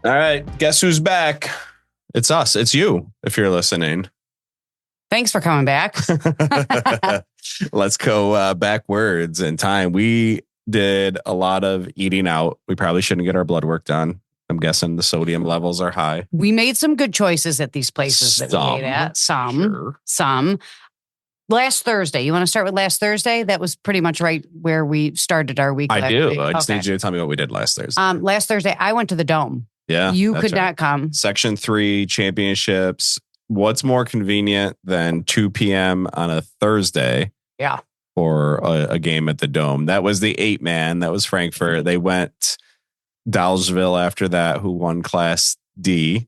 All right. Guess who's back? It's us. It's you, if you're listening. Thanks for coming back. Let's go backwards in time. We did a lot of eating out. We probably shouldn't get our blood work done. I'm guessing the sodium levels are high. We made some good choices at these places that we ate at. Some. Last Thursday. You want to start with last Thursday? That was pretty much right where we started our week. I do. I just need you to tell me what we did last Thursday. Last Thursday, I went to the Dome. Yeah. You could not come. Section 3 championships. What's more convenient than 2 p.m. on a Thursday? Yeah. For a game at the Dome. That was the 8-man. That was Frankfort. They went Dowsville after that, who won Class D.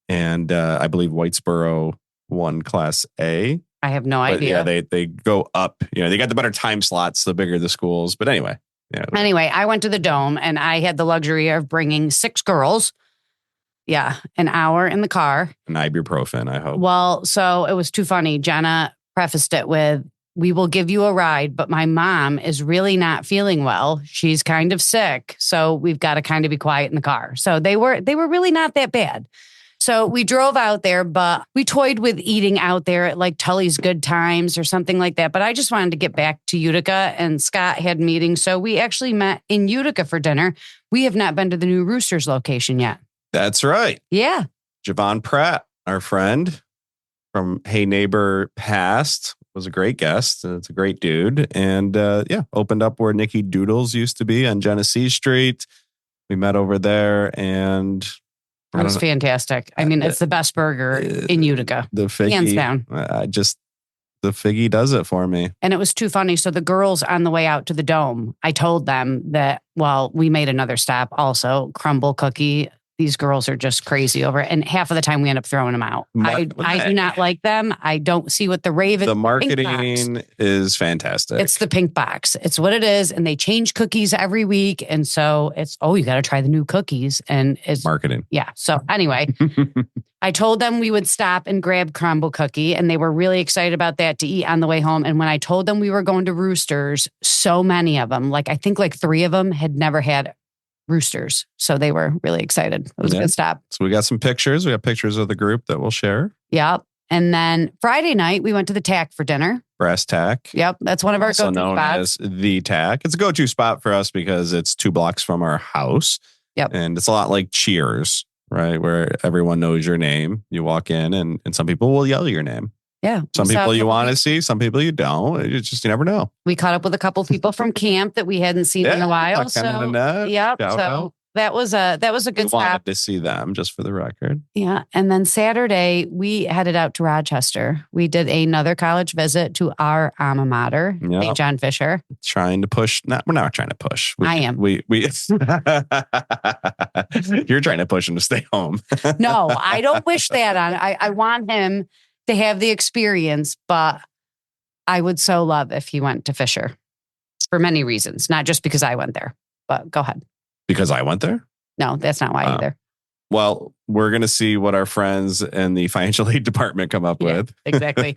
And I believe Whitesboro won Class A. I have no idea. Yeah, they go up. You know, they got the better time slots, the bigger the schools. But anyway. Yeah. Anyway, I went to the Dome and I had the luxury of bringing 6 girls. Yeah, an hour in the car. An ibuprofen, I hope. Well, so it was too funny. Jenna prefaced it with, "We will give you a ride, but my mom is really not feeling well. She's kind of sick. So we've got to kind of be quiet in the car." So they were really not that bad. So we drove out there, but we toyed with eating out there at like Tully's Good Times or something like that. But I just wanted to get back to Utica, and Scott had meetings. So we actually met in Utica for dinner. We have not been to the new Roosters location yet. That's right. Yeah. Javon Pratt, our friend from Hey Neighbor Past, was a great guest. It's a great dude. And opened up where Nikki Doodles used to be on Genesee Street. We met over there and... It was fantastic. I mean, it's the best burger in Utica. The Figgy, hands down. The Figgy does it for me. And it was too funny. So the girls on the way out to the Dome, I told them that, well, we made another stop also, Crumble Cookie. These girls are just crazy over it. And half of the time we end up throwing them out. I do not like them. I don't see what the rave is. The marketing is fantastic. It's the pink box. It's what it is. And they change cookies every week. And so it's, you got to try the new cookies. And it's marketing. Yeah. So anyway, I told them we would stop and grab Crumble Cookie. And they were really excited about that to eat on the way home. And when I told them we were going to Roosters, so many of them, I think 3 of them had never had Roosters. So they were really excited. It was a good stop. So we got some pictures. We got pictures of the group that we'll share. Yep. And then Friday night, we went to the Tack for dinner. Brass Tack. Yep. That's one of our go-to known spots. As the Tack. It's a go-to spot for us because it's 2 blocks from our house. Yep. And it's a lot like Cheers, right? Where everyone knows your name. You walk in and some people will yell your name. Yeah. Some people you want to see, some people you don't. You never know. We caught up with a couple people from camp that we hadn't seen in a while. So, yep. So that was a good stop. Wanted to see them, just for the record. Yeah. And then Saturday, we headed out to Rochester. We did another college visit to our alma mater, St. John Fisher. Trying to push. We're not trying to push. I am. You're trying to push him to stay home. No, I don't wish that on. I want him to have the experience, but I would so love if he went to Fisher for many reasons, not just because I went there, but go ahead. Because I went there? No, that's not why either. Well, we're going to see what our friends in the financial aid department come up with. Exactly.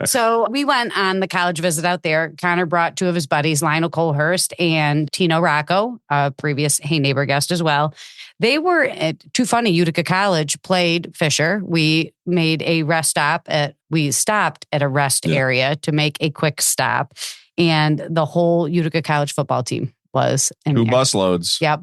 So we went on the college visit out there. Connor brought 2 of his buddies, Lionel Colehurst and Tino Rocco, a previous Hey Neighbor guest as well. They were too funny. Utica College played Fisher. We made a rest stop we stopped at a rest area to make a quick stop. And the whole Utica College football team was in 2 there. bus loads. Yep.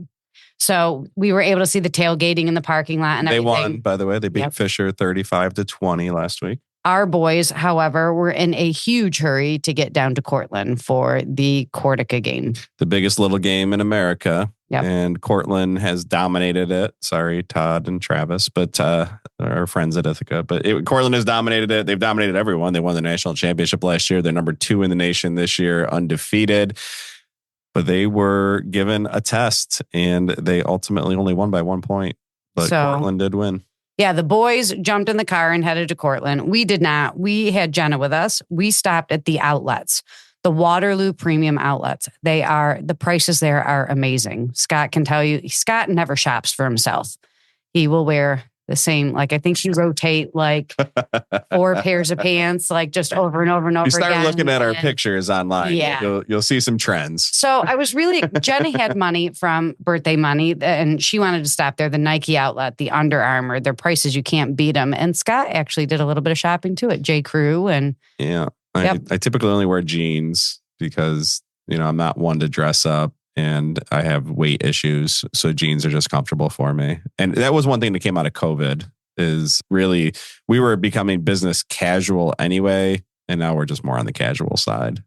So we were able to see the tailgating in the parking lot and everything. They won, by the way. They beat Fisher 35-20 last week. Our boys, however, were in a huge hurry to get down to Cortland for the Cortica game. The biggest little game in America. Yep. And Cortland has dominated it. Sorry, Todd and Travis, but our friends at Ithaca. But Cortland has dominated it. They've dominated everyone. They won the national championship last year. They're number 2 in the nation this year, undefeated. But they were given a test, and they ultimately only won by 1 point. But Cortland did win. Yeah, the boys jumped in the car and headed to Cortland. We did not. We had Jenna with us. We stopped at the outlets, the Waterloo Premium Outlets. The prices there are amazing. Scott can tell you, Scott never shops for himself. He will wear the same. Like, I think you rotate like 4 pairs of pants, like just over and over and over You start again. looking at our pictures online. Yeah. You'll see some trends. So I was really, Jenna had money from birthday money and she wanted to stop there. The Nike outlet, the Under Armour, their prices, you can't beat them. And Scott actually did a little bit of shopping too at J. Crew. And yeah, I typically only wear jeans because, I'm not one to dress up. And I have weight issues. So jeans are just comfortable for me. And that was one thing that came out of COVID is really, we were becoming business casual anyway. And now we're just more on the casual side.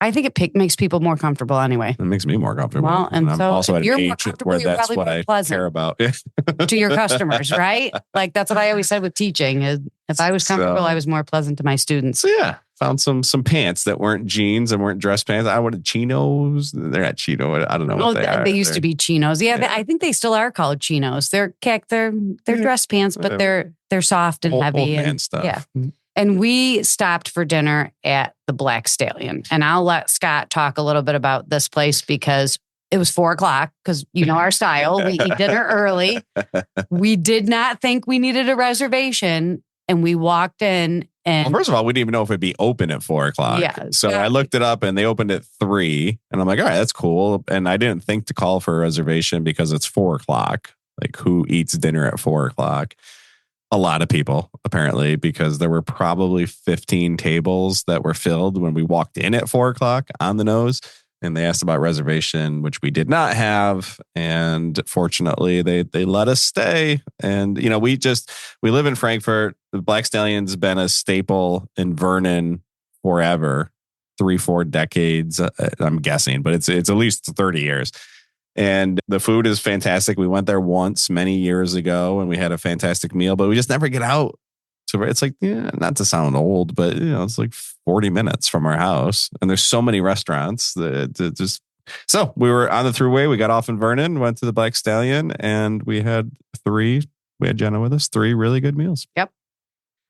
I think it makes people more comfortable anyway. It makes me more comfortable. Well, and I'm so also at you're an more age comfortable, where you're that's probably what more I pleasant care about. to your customers, right? Like that's what I always said with teaching is if I was comfortable, I was more pleasant to my students. So yeah, found some pants that weren't jeans and weren't dress pants. I wanted chinos. They're not chino. I don't know what they are. They used to be chinos. Yeah. I think they still are called chinos. They're dress pants, but they're soft and heavy. Old man and stuff. Yeah. And we stopped for dinner at the Black Stallion. And I'll let Scott talk a little bit about this place because it was 4:00 because our style. We eat dinner early. We did not think we needed a reservation. And we walked in and... Well, first of all, we didn't even know if it'd be open at 4:00. Yeah. So I looked it up and they opened at 3. And I'm like, all right, that's cool. And I didn't think to call for a reservation because it's 4:00. Like who eats dinner at 4:00? A lot of people, apparently, because there were probably 15 tables that were filled when we walked in at 4:00 on the nose. And they asked about reservation, which we did not have. And fortunately, they let us stay. And, we live in Frankfort. The Black Stallion's been a staple in Vernon forever, 3-4 decades, I'm guessing, but it's at least 30 years. And the food is fantastic. We went there once many years ago and we had a fantastic meal, but we just never get out. So it's like, not to sound old, but it's like 40 minutes from our house. And there's so many restaurants that just... So we were on the thruway. We got off in Vernon, went to the Black Stallion, and we had Jenna with us, 3 really good meals. Yep.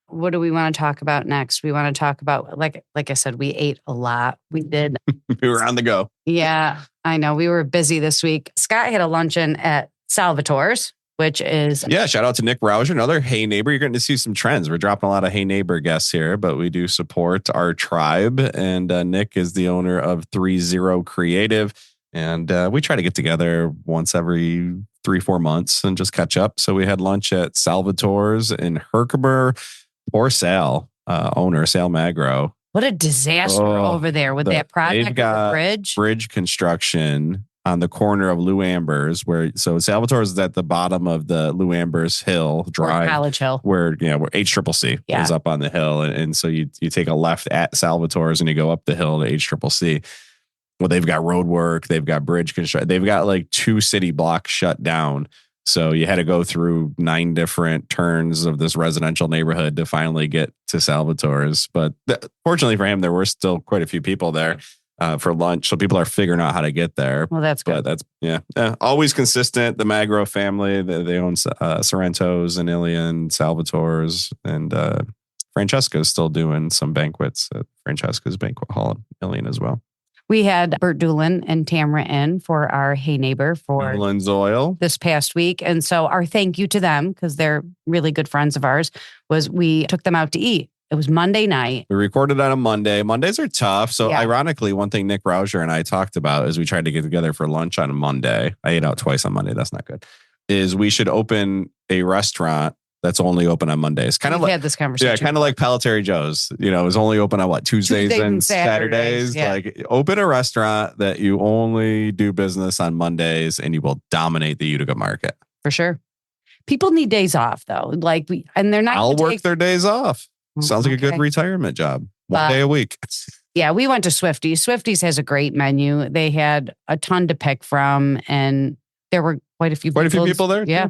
What do we want to talk about next? We want to talk about, like I said, we ate a lot. We did. We were on the go. Yeah, I know. We were busy this week. Scott had a luncheon at Salvatore's, which is... Yeah, shout out to Nick Rouser, another Hey Neighbor. You're going to see some trends. We're dropping a lot of Hey Neighbor guests here, but we do support our tribe. And Nick is the owner of 30 Creative. And we try to get together once every 3-4 months and just catch up. So we had lunch at Salvatore's in Herkimer. Poor Sal, owner, Sal Magro. What a disaster over there with that project They've got bridge construction on the corner of Lou Amber's, so Salvatore's is at the bottom of the Lou Amber's Hill Drive, College Hill, where HCCC is up on the hill, and so you take a left at Salvatore's and you go up the hill to HCCC. Well, they've got road work, they've got bridge construction, they've got like 2 city blocks shut down. So you had to go through 9 different turns of this residential neighborhood to finally get to Salvatore's. But fortunately for him, there were still quite a few people there for lunch. So people are figuring out how to get there. Well, that's good. But that's always consistent. The Magro family, they own Sorrento's and Ilian, Salvatore's, and Francesca's still doing some banquets at Francesca's Banquet Hall in Ilian as well. We had Bert Doolin and Tamara in for our Hey Neighbor for Doolin's Oil this past week. And so our thank you to them, because they're really good friends of ours, was we took them out to eat. It was Monday night. We recorded on a Monday. Mondays are tough. So ironically, one thing Nick Rouser and I talked about is we tried to get together for lunch on a Monday. I ate out twice on Monday. That's not good. Is we should open a restaurant that's only open on Mondays. Kind of like, had this conversation. Yeah, kind of like Pelletary Joe's. Is only open on Tuesdays and Saturdays. Yeah. Like open a restaurant that you only do business on Mondays, and you will dominate the Utica market for sure. People need days off though. And they're not. I'll work their days off. Sounds like a good retirement job. One day a week. Yeah, we went to Swifty. Swifty's has a great menu. They had a ton to pick from, and there were quite a few people there. Yeah.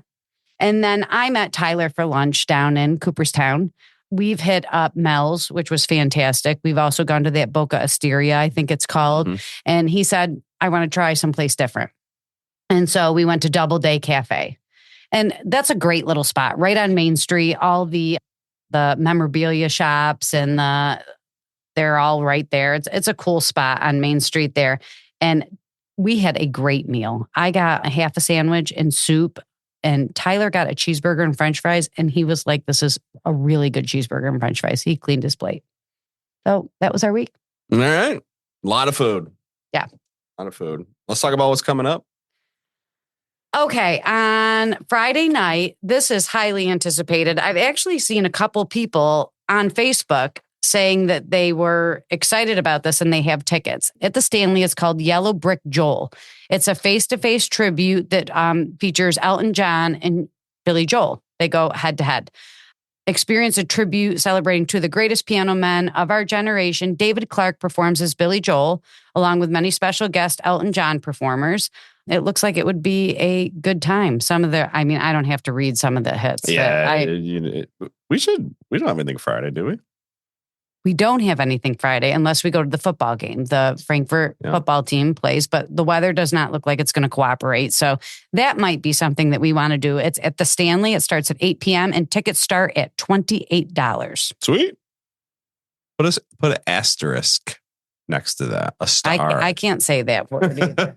And then I met Tyler for lunch down in Cooperstown. We've hit up Mel's, which was fantastic. We've also gone to that Boca Asteria, I think it's called. Mm-hmm. And he said, I want to try someplace different. And so we went to Doubleday Cafe. And that's a great little spot right on Main Street. All the memorabilia shops and they're all right there. It's a cool spot on Main Street there. And we had a great meal. I got a half a sandwich and soup. And Tyler got a cheeseburger and French fries. And he was like, this is a really good cheeseburger and French fries. He cleaned his plate. So that was our week. All right. A lot of food. Yeah. A lot of food. Let's talk about what's coming up. Okay, on Friday night, this is highly anticipated. I've actually seen a couple people on Facebook saying that they were excited about this and they have tickets. At the Stanley, it's called Yellow Brick Joel. It's a face-to-face tribute that features Elton John and Billy Joel. They go head-to-head. Experience a tribute celebrating two of the greatest piano men of our generation. David Clark performs as Billy Joel, along with many special guest Elton John performers. It looks like it would be a good time. I don't have to read some of the hits. Yeah, we don't have anything Friday, do we? We don't have anything Friday unless we go to the football game. The Frankfort football team plays, but the weather does not look like it's going to cooperate. So that might be something that we want to do. It's at the Stanley. It starts at 8 p.m. and tickets start at $28. Sweet. Put an asterisk next to that. A star. I can't say that word either.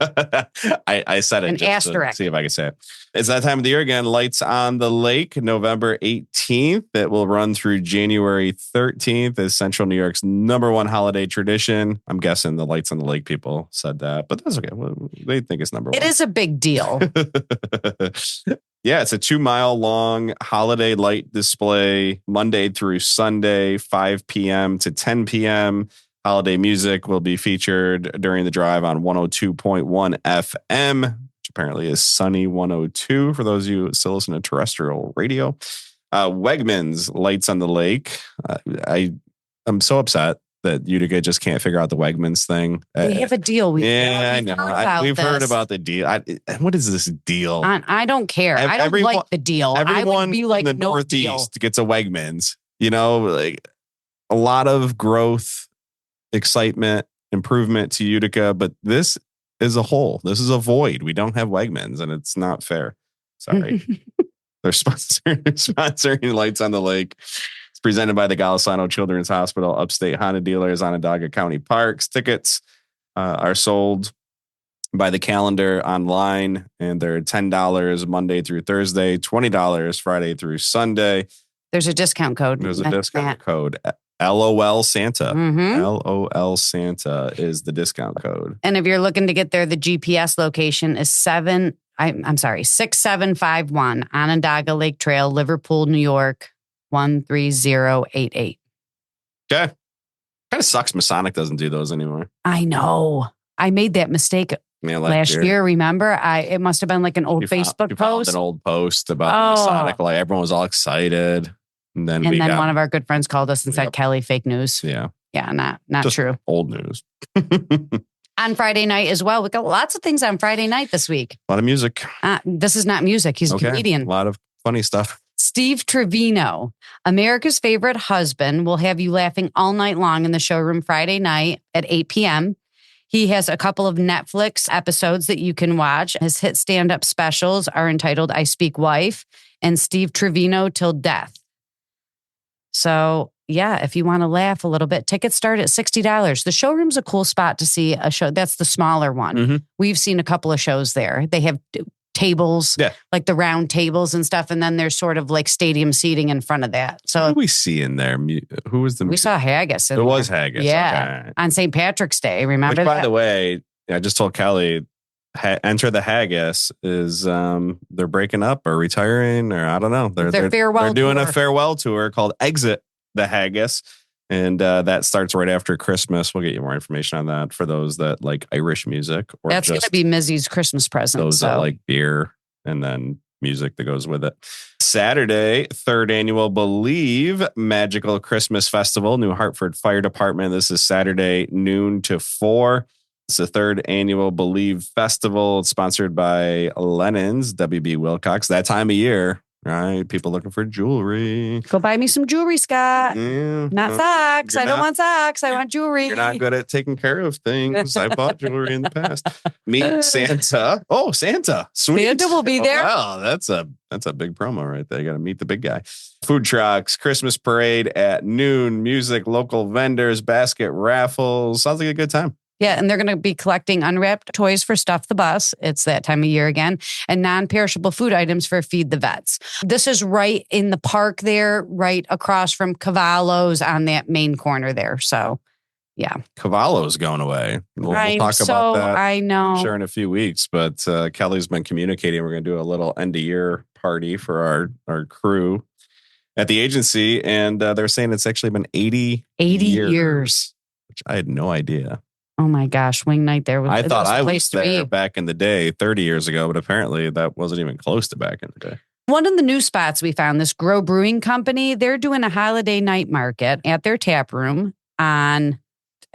I said it An just asterisk. to see if I can say it. It's that time of the year again. Lights on the Lake, November 18th. It will run through January 13th as Central New York's #1 holiday tradition. I'm guessing the Lights on the Lake people said that, but that's okay. They think it's #1. It is a big deal. Yeah, it's a 2-mile long holiday light display, Monday through Sunday, 5 p.m. to 10 p.m. Holiday music will be featured during the drive on 102.1 FM, which apparently is Sunny 102 for those of you who still listen to terrestrial radio. Wegmans, Lights on the Lake. I'm so upset that Utica just can't figure out the Wegmans thing. We have a deal. I know. We've heard about the deal. What is this deal? I don't care. I don't like the deal. I would be like, in the no Northeast deal. gets a Wegmans. Like a lot of growth, excitement, improvement to Utica, but this is a hole. This is a void. We don't have Wegmans, and it's not fair. Sorry. They're sponsoring Lights on the Lake. It's presented by the Golisano Children's Hospital, Upstate Honda Dealers, Onondaga County Parks. Tickets are sold by the calendar online, and they're $10 Monday through Thursday, $20 Friday through Sunday. There's a discount code. There's a discount code. LOL Santa. Mm-hmm. LOL Santa is the discount code. And if you're looking to get there, the GPS location is 6751 Onondaga Lake Trail, Liverpool, New York, 13088. Okay. Kind of sucks Masonic doesn't do those anymore. I know. I made that mistake last year. Remember? It must have been like an old Facebook post. An old post about Masonic. Like everyone was all excited. And then one of our good friends called us and said, Kelly, fake news. Yeah. Yeah, not just true. Old news. On Friday night as well. We got lots of things on Friday night this week. A lot of music. This is not music. He's a comedian. A lot of funny stuff. Steve Trevino, America's favorite husband, will have you laughing all night long in the showroom Friday night at 8 p.m. He has a couple of Netflix episodes that you can watch. His hit stand-up specials are entitled I Speak Wife and Steve Trevino Till Death. So, yeah, if you want to laugh a little bit, tickets start at $60. The showroom's a cool spot to see a show. That's the smaller one. Mm-hmm. We've seen a couple of shows there. They have tables, like the round tables and stuff. And then there's sort of like stadium seating in front of that. So what do we see in there? Who was the... We saw Haggis. It was Haggis. Yeah. Okay. On St. Patrick's Day. Remember that? By the way, I just told Kelly, Enter the Haggis is they're breaking up or retiring or I don't know. They're doing a farewell tour called Exit the Haggis. And that starts right after Christmas. We'll get you more information on that for those that like Irish music. Or that's going to be Mizzy's Christmas present. Those that like beer and then music that goes with it. Saturday, 3rd annual Believe Magical Christmas Festival, New Hartford Fire Department. This is Saturday, noon to 4. It's the 3rd annual Believe Festival. It's sponsored by Lennon's, WB Wilcox. That time of year, right? People looking for jewelry. Go buy me some jewelry, Scott. Yeah, not socks. I don't want socks. I want jewelry. You're not good at taking care of things. I bought jewelry in the past. Meet Santa. Oh, Santa. Sweet. Santa will be there. Wow, that's a big promo right there. You got to meet the big guy. Food trucks, Christmas parade at noon, music, local vendors, basket raffles. Sounds like a good time. Yeah, and they're going to be collecting unwrapped toys for Stuff the Bus. It's that time of year again. And non-perishable food items for Feed the Vets. This is right in the park there, right across from Cavallo's on that main corner there. So, yeah. Cavallo's going away. We'll talk about that. I know. I'm sure in a few weeks, but Kelly's been communicating. We're going to do a little end of year party for our crew at the agency. And they're saying it's actually been 80 years, which I had no idea. Oh my gosh, wing night there. I thought I was there back in the day, 30 years ago, but apparently that wasn't even close to back in the day. One of the new spots we found, this Grow Brewing Company, they're doing a holiday night market at their tap room on,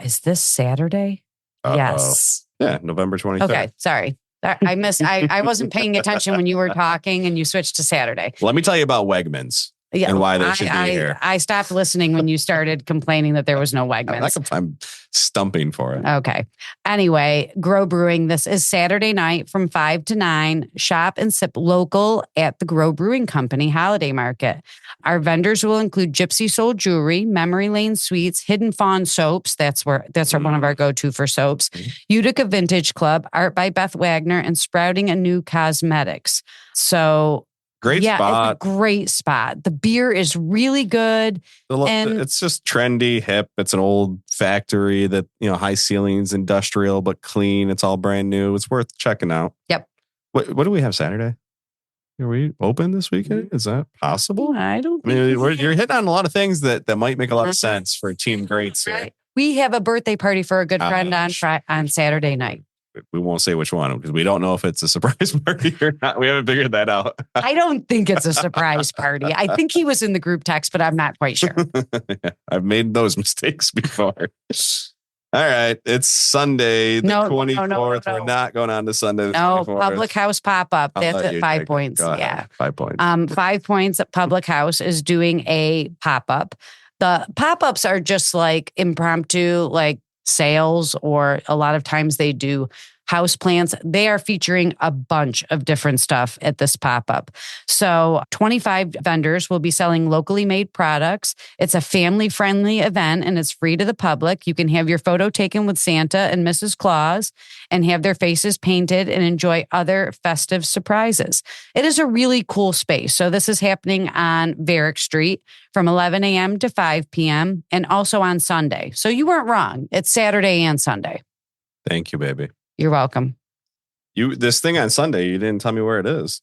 is this Saturday? Uh-oh. Yes. Yeah, November 23rd. Okay, sorry. I missed. I wasn't paying attention when you were talking and you switched to Saturday. Let me tell you about Wegmans. Yeah, and why they should be here. I stopped listening when you started complaining that there was no Wegmans. I'm stumping for it. Okay. Anyway, Grow Brewing. This is Saturday night from 5 to 9. Shop and sip local at the Grow Brewing Company Holiday Market. Our vendors will include Gypsy Soul Jewelry, Memory Lane Sweets, Hidden Fawn Soaps. That's one of our go-to for soaps. Utica Vintage Club, Art by Beth Wagner, and Sprouting Anew Cosmetics. So... Great spot. It's a great spot. The beer is really good. And it's just trendy, hip. It's an old factory that, high ceilings, industrial, but clean. It's all brand new. It's worth checking out. Yep. What do we have Saturday? Are we open this weekend? Is that possible? I don't think you're hitting on a lot of things that might make a lot of sense for Team Greats here. We have a birthday party for a good friend on Saturday night. We won't say which one because we don't know if it's a surprise party or not. We haven't figured that out. I don't think it's a surprise party. I think he was in the group text, but I'm not quite sure. I've made those mistakes before. All right. It's Sunday, the 24th. No. We're not going on to Sunday. The 24th. Public House pop-up. That's at 5 points. Yeah. 5 points. 5 points at Public House is doing a pop-up. The pop-ups are just like impromptu, like sales, or a lot of times they do house plants. They are featuring a bunch of different stuff at this pop-up. So 25 vendors will be selling locally made products. It's a family-friendly event and it's free to the public. You can have your photo taken with Santa and Mrs. Claus and have their faces painted and enjoy other festive surprises. It is a really cool space. So this is happening on Varick Street from 11 a.m. to 5 p.m. and also on Sunday. So you weren't wrong. It's Saturday and Sunday. Thank you, baby. You're welcome. This thing on Sunday, you didn't tell me where it is.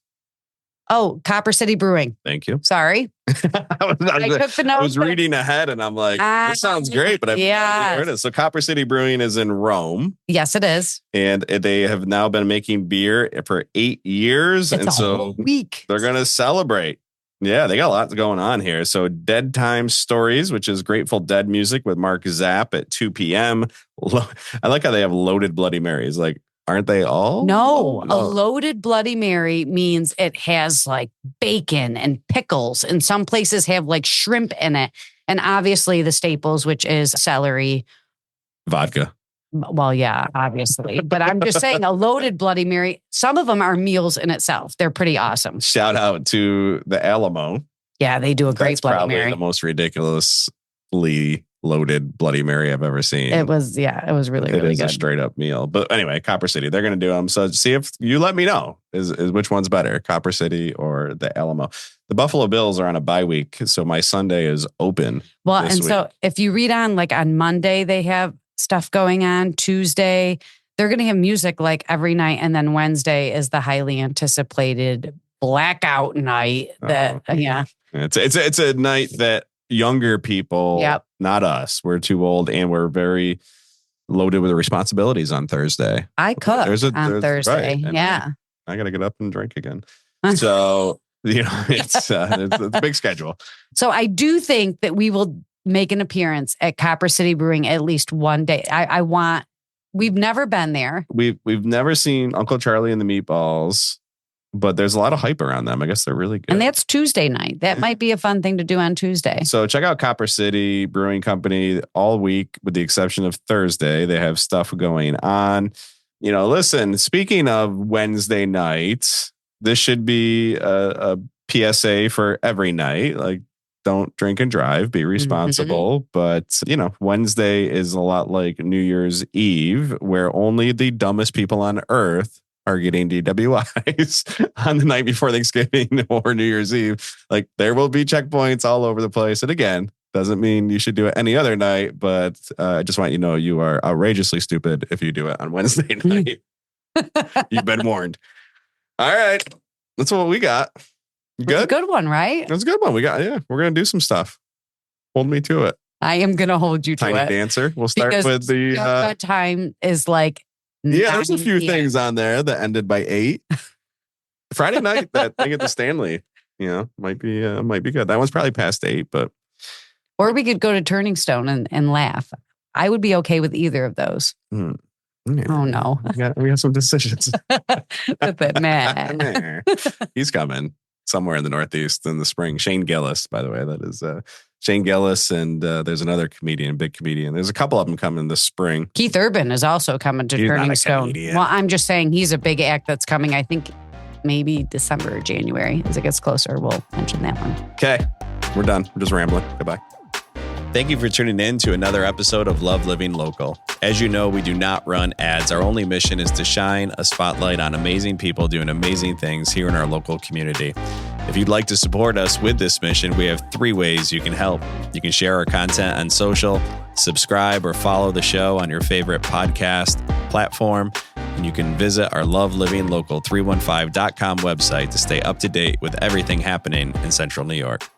Oh, Copper City Brewing. Thank you. Sorry. I took the notes. I was reading ahead and I'm like, this sounds great, but I don't know where it is. So Copper City Brewing is in Rome. Yes, it is. And they have now been making beer for 8 years. It's a whole week. They're going to celebrate. Yeah, they got a lot going on here. So DeadTime Stories, which is Grateful Dead music with Mark Zapp at 2 p.m. I like how they have loaded Bloody Marys. Like, aren't they all? No, a loaded Bloody Mary means it has like bacon and pickles, and some places have like shrimp in it. And obviously the staples, which is celery. Vodka. Well, yeah, obviously. But I'm just saying a loaded Bloody Mary, some of them are meals in itself. They're pretty awesome. Shout out to the Alamo. Yeah, they do a great Bloody Mary. Probably the most ridiculously loaded Bloody Mary I've ever seen. It was really good. It is a straight up meal. But anyway, Copper City, they're going to do them. So see if you let me know is which one's better, Copper City or the Alamo. The Buffalo Bills are on a bye week. So my Sunday is open. Well, and so if you read on Monday, they have stuff going on. Tuesday, they're going to have music like every night. And then Wednesday is the highly anticipated blackout night. It's a night that younger people, not us, we're too old and we're very loaded with responsibilities on Thursday. I cook on Thursday. Right. Yeah. I got to get up and drink again. So, it's a big schedule. So I do think that we will make an appearance at Copper City Brewing at least one day. We've never been there. We've never seen Uncle Charlie and the Meatballs, but there's a lot of hype around them. I guess they're really good. And that's Tuesday night. That might be a fun thing to do on Tuesday. So check out Copper City Brewing Company all week, with the exception of Thursday. They have stuff going on. Listen, speaking of Wednesday nights, this should be a PSA for every night. Like, don't drink and drive, be responsible. But, Wednesday is a lot like New Year's Eve, where only the dumbest people on earth are getting DWIs on the night before Thanksgiving or New Year's Eve. Like, there will be checkpoints all over the place. And again, doesn't mean you should do it any other night, but I just want you to know you are outrageously stupid if you do it on Wednesday night. You've been warned. All right. That's what we got. Good? A good one, right? That's a good one. We're going to do some stuff. Hold me to it. I am going to hold you to it. Tiny dancer. We'll start with the... time is like... Yeah, there's a few things on there that ended by 8. Friday night, that thing at the Stanley, might be good. That one's probably past 8, but... Or we could go to Turning Stone and laugh. I would be okay with either of those. Yeah. Oh, no. We got some decisions. Man. He's coming somewhere in the Northeast in the spring. Shane Gillis, by the way. That is Shane Gillis, and there's another big comedian. There's a couple of them coming this spring. Keith Urban is also coming to Turning Stone. Comedian. Well, I'm just saying he's a big act that's coming, I think, maybe December or January. As it gets closer, we'll mention that one. Okay. We're done. We're just rambling. Goodbye. Thank you for tuning in to another episode of Love Living Local. As you know, we do not run ads. Our only mission is to shine a spotlight on amazing people doing amazing things here in our local community. If you'd like to support us with this mission, we have 3 ways you can help. You can share our content on social, subscribe or follow the show on your favorite podcast platform, and you can visit our lovelivinglocal315.com website to stay up to date with everything happening in Central New York.